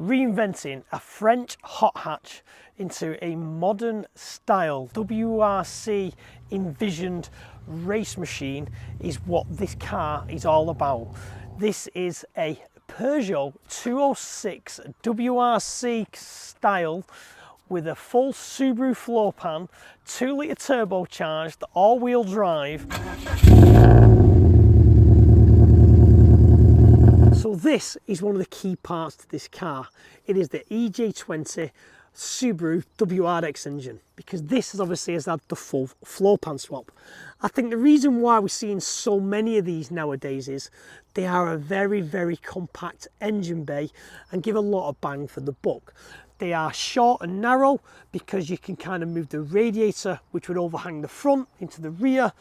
reinventing a French hot hatch into a modern style WRC envisioned race machine is what this car is all about. This is a Peugeot 206 WRC style with a full Subaru floorpan, 2-litre turbocharged, all-wheel drive. So this is one of the key parts to this car. It is the EJ20 Subaru WRX engine, because this is obviously has had the full floorpan swap. I think the reason why we're seeing so many of these nowadays is they are a very, very compact engine bay and give a lot of bang for the buck. They are short and narrow because you can kind of move the radiator, which would overhang the front, into the rear,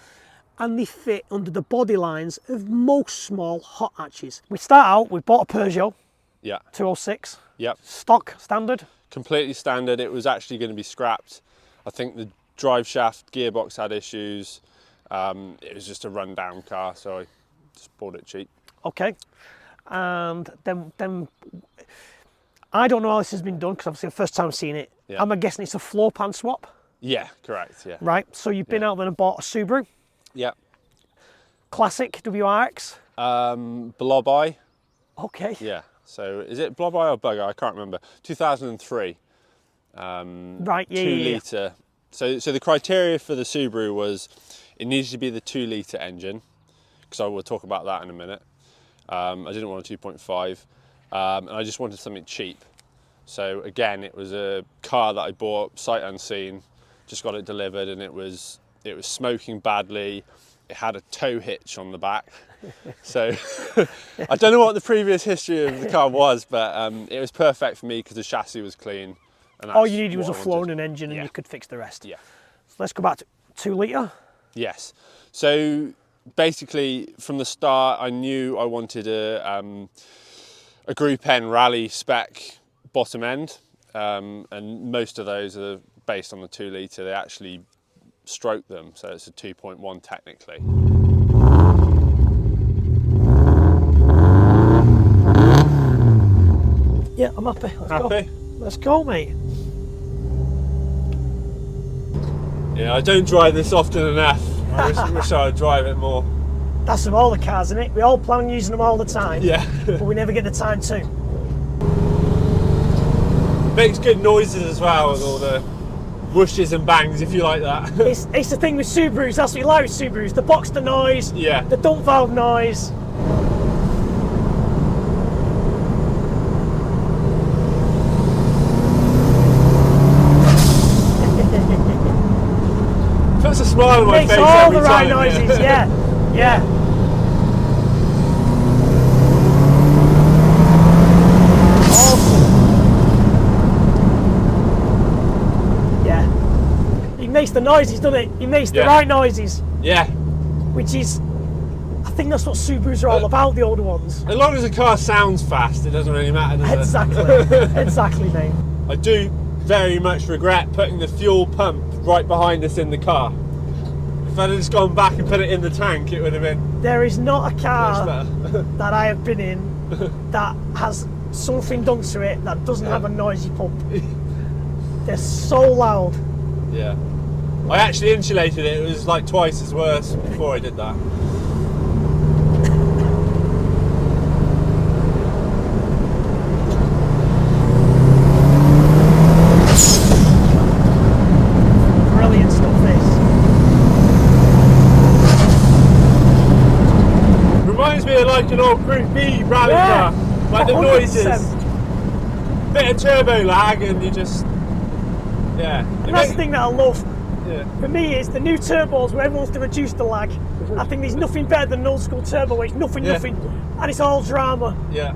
and they fit under the body lines of most small hot hatches. We start out, we bought a Peugeot 206. Yep. Stock, standard? Completely standard. It was actually going to be scrapped. I think the drive shaft gearbox had issues. It was just a rundown car, so I just bought it cheap. Okay. And then I don't know how this has been done, because obviously the first time I've seen it. Yeah. I'm guessing it's a floor pan swap. Yeah, correct, yeah. Right, so you've been out there and bought a Subaru. Yeah. Classic WRX. Blob Eye. Okay. Yeah, so is it Blob Eye or Bug Eye? I can't remember. 2003. Right, yeah, 2-litre. So the criteria for the Subaru was it needed to be the 2-litre engine, because I will talk about that in a minute. I didn't want a 2.5. And I just wanted something cheap. So again, it was a car that I bought sight unseen, just got it delivered, and it was smoking badly. It had a tow hitch on the back. So I don't know what the previous history of the car was, but it was perfect for me because the chassis was clean. And all you needed was a flow-on engine, and you could fix the rest. Yeah. So let's go back to 2-litre. Yes. So basically, from the start, I knew I wanted a Group N rally spec bottom end, and most of those are based on the 2-litre. They actually stroke them, so it's a 2.1 technically. Yeah, I'm happy. Let's Happy? go. Let's go, mate. Yeah, I don't drive this often enough. I wish I would drive it more. That's of all the cars, isn't it? We all plan on using them all the time. Yeah. But we never get the time to. Makes good noises as well with all the whooshes and bangs, if you like that. It's the thing with Subarus, that's what you like with Subarus. The Boxster noise, Yeah. the dump valve noise. Puts a smile on my face Makes all every the right time, noises, yeah. He makes the noises, doesn't it? He makes the right noises. Yeah. Which is, I think that's what Subarus are all about, the older ones. As long as the car sounds fast, it doesn't really matter, does it? Exactly, exactly, mate. I do very much regret putting the fuel pump right behind us in the car. If I'd have just gone back and put it in the tank, it would have been There is not a car much better. that I have been in that has something done to it that doesn't have a noisy pump. They're so loud. Yeah. I actually insulated it. It was like twice as worse before I did that. Brilliant stuff, this. Reminds me of like an old Group B rally car. Like the 100%. noises. Bit of turbo lag and you just... Yeah. And that's the thing that I love. Yeah. For me, it's the new turbos where everyone wants to reduce the lag. I think there's nothing better than an old school turbo where it's nothing, and it's all drama. Yeah.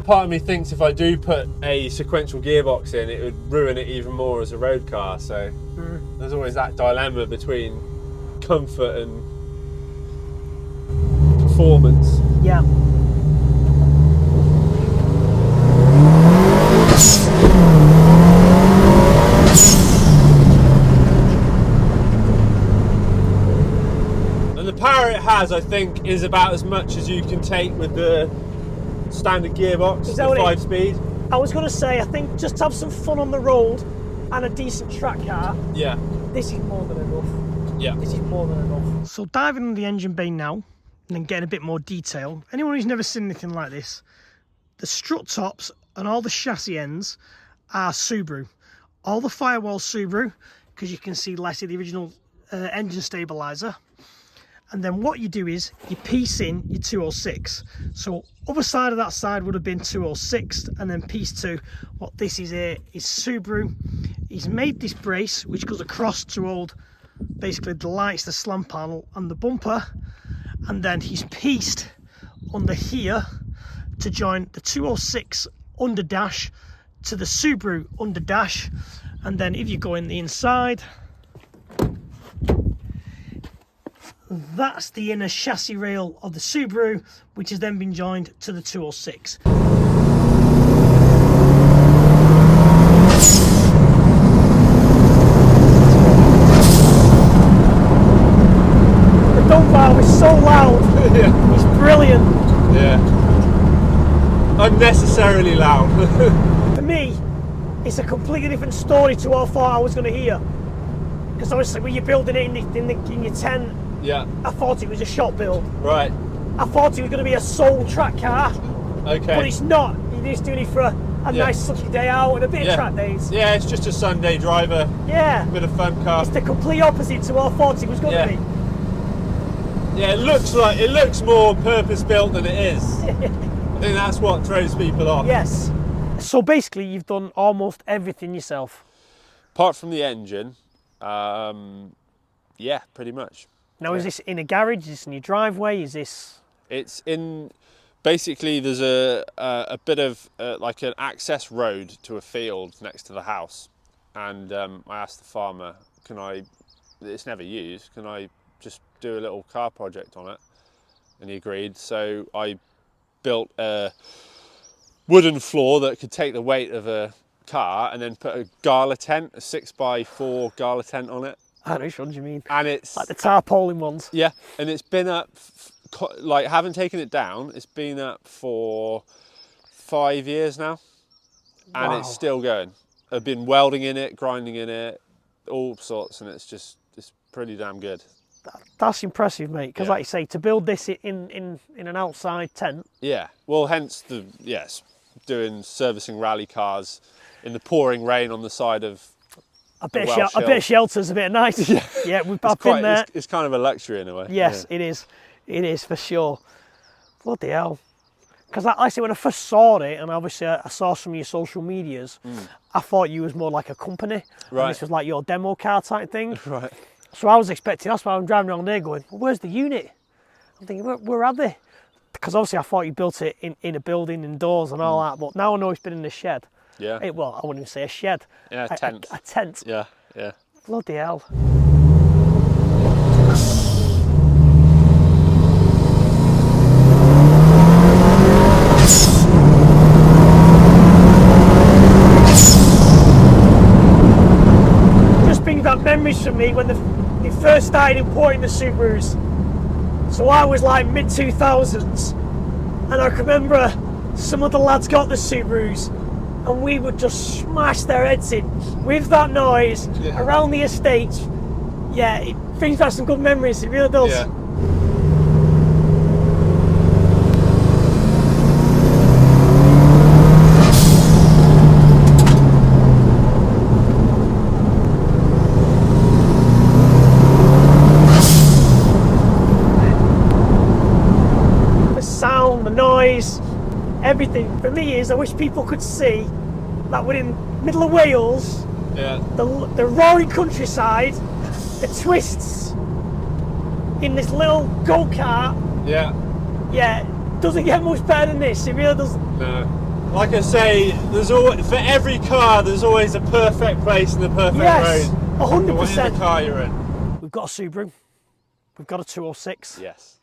Part of me thinks if I do put a sequential gearbox in, it would ruin it even more as a road car. So there's always that dilemma between comfort and performance. Yeah. And the power it has, I think, is about as much as you can take with the standard gearbox, the 5-speed. I was going to say, I think just to have some fun on the road and a decent track car, Yeah. this is more than enough. Yeah. This is more than enough. So diving into the engine bay now, and then getting a bit more detail. Anyone who's never seen anything like this, the strut tops and all the chassis ends are Subaru. All the firewall Subaru, because you can see less of the original engine stabilizer. And then what you do is you piece in your 206. So other side of that side would have been 206, and then piece two. What this is here is Subaru. He's made this brace which goes across to hold basically the lights, the slant panel and the bumper, and then he's pieced under here to join the 206 under dash to the Subaru under dash. And then if you go in the inside, that's the inner chassis rail of the Subaru, which has then been joined to the 206. The dump valve is so loud. Yeah. It's brilliant. Yeah. Unnecessarily loud. For me, it's a completely different story to what I thought I was going to hear. Because obviously when you're building it in your tent, Yeah. I thought it was a shop build. Right. I thought it was going to be a sole track car, Okay. but it's not. You're just doing it for a nice sunny day out and a bit of track days. Yeah, it's just a Sunday driver. Yeah. Bit of fun car. It's the complete opposite to what I thought it was going to be. Yeah, it looks more purpose built than it is. I think that's what throws people off. Yes. So basically, you've done almost everything yourself. Apart from the engine, yeah, pretty much. Now, is this in a garage? Is this in your driveway? Is this? It's in. Basically, there's a bit of like an access road to a field next to the house, and I asked the farmer, "Can I? It's never used. Can I just do a little car project on it?" And he agreed. So I built a wooden floor that could take the weight of a car, and then put a gala tent, a 6x4 gala tent on it. I know which ones you mean. And it's like the tarpaulin ones. Yeah, and it's been up, like, haven't taken it down. It's been up for 5 years now, and it's still going. I've been welding in it, grinding in it, all sorts, and it's pretty damn good. That's impressive, mate. Because, like you say, to build this in an outside tent. Yeah. Well, hence the doing servicing rally cars in the pouring rain on the side of. A bit of shelter's a bit nice. Yeah, I've been there. It's kind of a luxury in a way. Yes, it is. It is for sure. Bloody hell. Because like I say, when I first saw it, and obviously I saw some of your social medias, I thought you was more like a company. Right. And this was like your demo car type thing. Right. So I was expecting, that's why I'm driving around there going, well, where's the unit? I'm thinking, where are they? Because obviously I thought you built it in a building indoors and all that, but now I know it's been in a shed. Yeah. Well, I wouldn't even say a shed. Yeah, a tent. A tent. Yeah, yeah. Bloody hell. Just brings back memories for me when they first started importing the Subarus. So I was like mid-2000s, and I can remember some of the lads got the Subarus, and we would just smash their heads in with that noise around the estate. Yeah, it brings back some good memories, it really does. Yeah. The sound, the noise, everything for me is I wish people could see that we're in the middle of Wales, the roaring countryside, the twists in this little go-kart. Yeah, doesn't get much better than this, it really doesn't. No. Like I say, there's always, for every car there's always a perfect place and the perfect road. 100%. Whatever car you're in. We've got a Subaru, we've got a 206. Yes.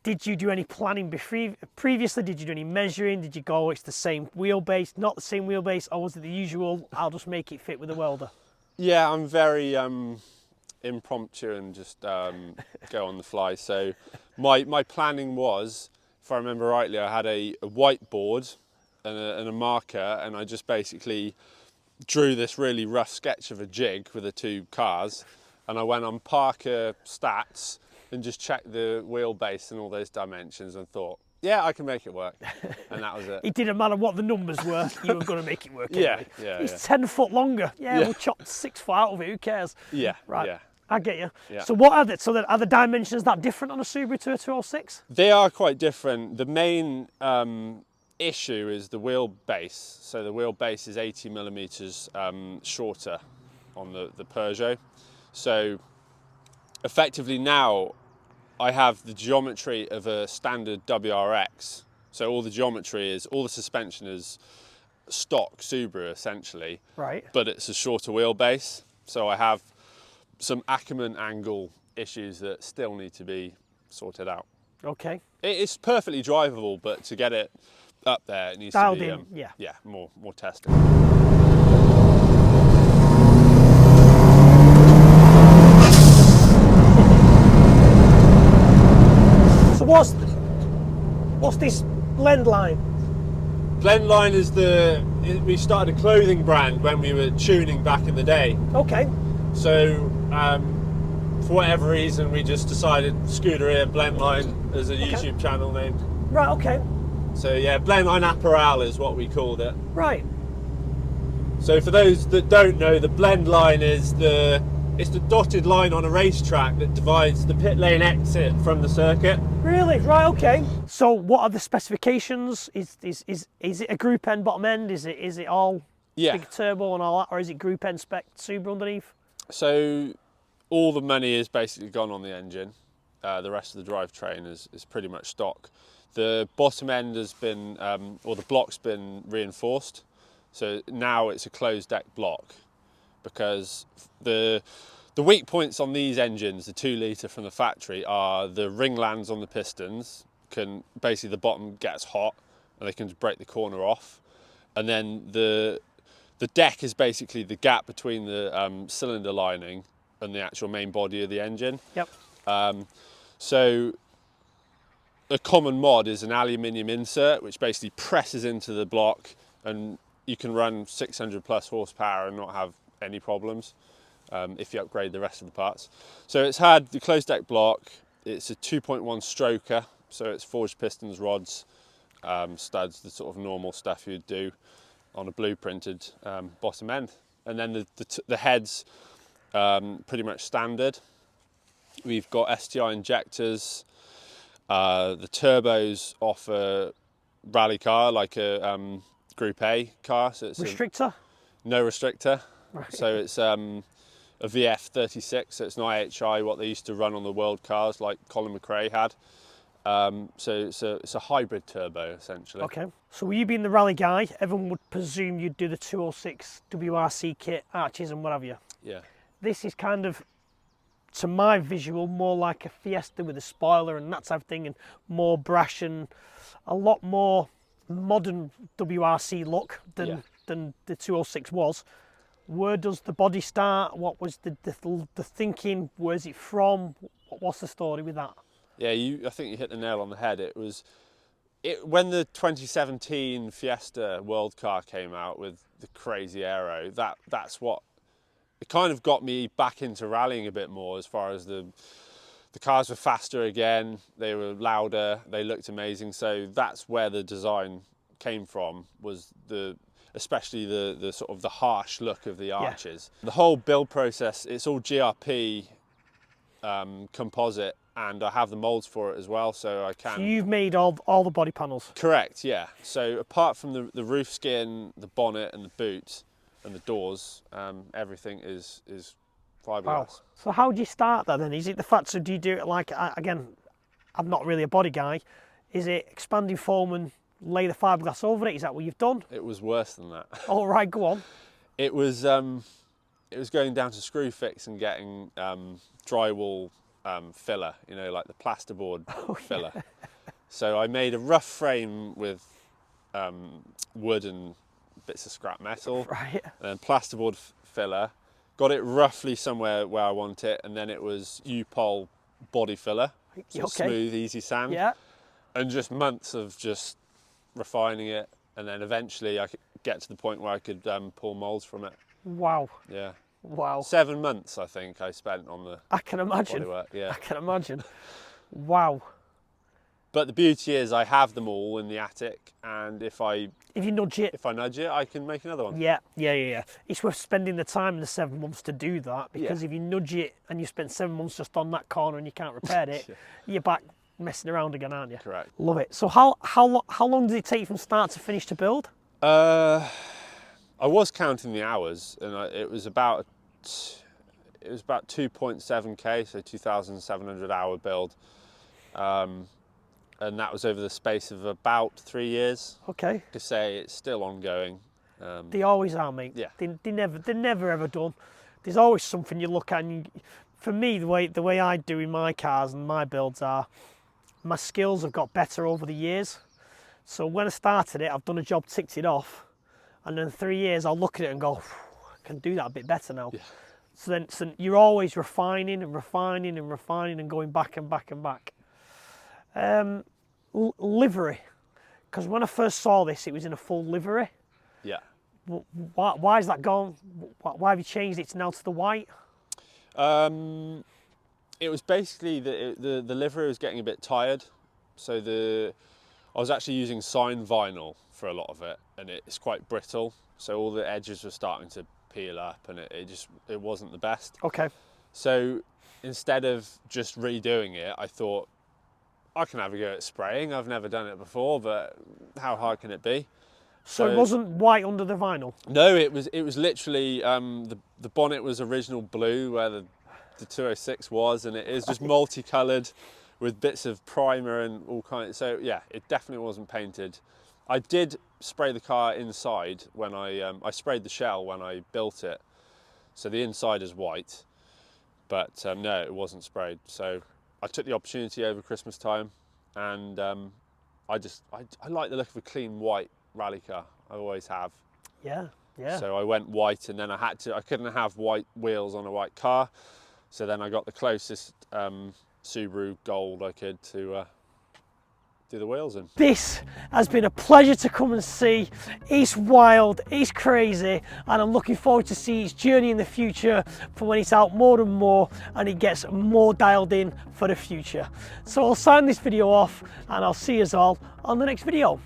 Did you do any planning previously? Did you do any measuring? Did you go, it's the same wheelbase, not the same wheelbase, or was it the usual, I'll just make it fit with a welder? Yeah, I'm very impromptu and just go on the fly. So my planning was, if I remember rightly, I had a whiteboard and a marker, and I just basically drew this really rough sketch of a jig with the two cars, and I went on Parker Stats and just checked the wheelbase and all those dimensions and thought, yeah, I can make it work. And that was it. It didn't matter what the numbers were, you were going to make it work anyway. Yeah, It's 10 foot longer. Yeah, we'll chop 6 foot out of it, who cares? Yeah, Right. yeah. I get you. Yeah. So what are the, are the dimensions that different on a Subaru to a 206? They are quite different. The main issue is the wheelbase. So the wheelbase is 80 millimeters shorter on the Peugeot. So effectively now I have the geometry of a standard WRX. So all the geometry is, all the suspension is stock Subaru essentially. Right. But it's a shorter wheelbase. So I have some Ackerman angle issues that still need to be sorted out. Okay. It's perfectly drivable, but to get it up there, it needs Dialed to be in, yeah. more testing. So what's this Blendline? Blendline is we started a clothing brand when we were tuning back in the day. Okay. So for whatever reason, we just decided Scuderia Blendline as a YouTube channel name. Right, okay. So yeah, Blendline Apparel is what we called it. Right. So for those that don't know, the blend line is it's the dotted line on a racetrack that divides the pit lane exit from the circuit. Really? Right, okay. So what are the specifications? Is it a group end bottom end? Is it all big turbo and all that, or is it group end spec Subaru underneath? So all the money is basically gone on the engine. The rest of the drivetrain is pretty much stock. The bottom end has been, or the block's been reinforced. So now it's a closed deck block, because the weak points on these engines, the 2 litre from the factory, are the ringlands on the pistons. Basically the bottom gets hot and they can just break the corner off. And then the deck is basically the gap between the cylinder lining and the actual main body of the engine. Yep. So a common mod is an aluminium insert, which basically presses into the block, and you can run 600 plus horsepower and not have any problems if you upgrade the rest of the parts. So it's had the closed deck block. It's a 2.1 stroker, so it's forged pistons, rods, studs, the sort of normal stuff you'd do on a blueprinted bottom end. And then the heads, pretty much standard. We've got STI injectors. The turbos off a rally car, like a Group A car. So it's Restrictor? no restrictor. Right. So it's a VF36, so it's an IHI, what they used to run on the world cars, like Colin McRae had. So it's a hybrid turbo, essentially. Okay. So you being the rally guy, everyone would presume you'd do the 206 WRC kit, arches and what have you. Yeah. This is kind of, to my visual, more like a Fiesta with a spoiler and that type of thing, and more brash and a lot more modern WRC look than the 206 was. Where does the body start? What was the thinking? Where's it from? What's the story with that? Yeah, I think you hit the nail on the head. When the 2017 Fiesta World Car came out with the crazy aero, that's what it kind of got me back into rallying a bit more, as far as the cars were faster again, they were louder, they looked amazing. So that's where the design came from, was especially the sort of the harsh look of the arches. Yeah. The whole build process, it's all GRP composite, and I have the molds for it as well, so I can... So you've made all the body panels? Correct, yeah. So apart from the roof skin, the bonnet and the boot and the doors, everything is fiberglass. Wow. So how do you start that then? Is it the fact, so do you do it like, again, I'm not really a body guy, is it expanding foam and lay the fiberglass over it? Is that what you've done? It was worse than that. All right, go on. It was going down to screw fix and getting drywall filler, you know, like the plasterboard filler. Yeah. So I made a rough frame with wood and bits of scrap metal, right, and then plasterboard filler. Got it roughly somewhere where I want it, and then it was U-Pol body filler, so smooth, easy sand. Yeah. And just months of just refining it, and then eventually I could get to the point where I could pull moulds from it. Wow. Yeah. Wow. 7 months I think I spent on the I can imagine. bodywork. Yeah. I can imagine. Wow. But the beauty is I have them all in the attic, and if I nudge it. if I nudge it, I can make another one. Yeah. It's worth spending the time in the 7 months to do that, because if you nudge it and you spend 7 months just on that corner and you can't repair it, you're back messing around again, aren't you? Correct. Love it. So how long did it take from start to finish to build? I was counting the hours, and it was about 2.7k, so 2,700 hour build. And that was over the space of about 3 years. Okay. To say it's still ongoing. They always are, mate. Yeah. They're never ever done. There's always something you look at, and for me, the way I do in my cars and my builds are, my skills have got better over the years. So when I started it, I've done a job, ticked it off, and in 3 years I'll look at it and go, I can do that a bit better now. Yeah. So you're always refining and refining and refining and going back and back and back. Livery, because when I first saw this, it was in a full livery. Yeah. Why is that gone? Why have you changed it now to the white? It was basically the livery was getting a bit tired, so I was actually using sign vinyl for a lot of it, and it's quite brittle, so all the edges were starting to peel up, and it wasn't the best. Okay. So instead of just redoing it, I thought, I can have a go at spraying. I've never done it before, but how hard can it be? So it wasn't white under the vinyl? No, it was literally, the bonnet was original blue where the 206 was, and it is just multicoloured with bits of primer and all kinds. So yeah, it definitely wasn't painted. I did spray the car inside when I sprayed the shell when I built it. So the inside is white, but no, it wasn't sprayed. So I took the opportunity over Christmas time, and I like the look of a clean white rally car. I always have. Yeah. So I went white, and then I couldn't have white wheels on a white car. So then I got the closest Subaru gold I could to do the wheels in. This has been a pleasure to come and see. It's wild, it's crazy, and I'm looking forward to see its journey in the future for when it's out more and more and it gets more dialed in for the future. So I'll sign this video off, and I'll see you all on the next video.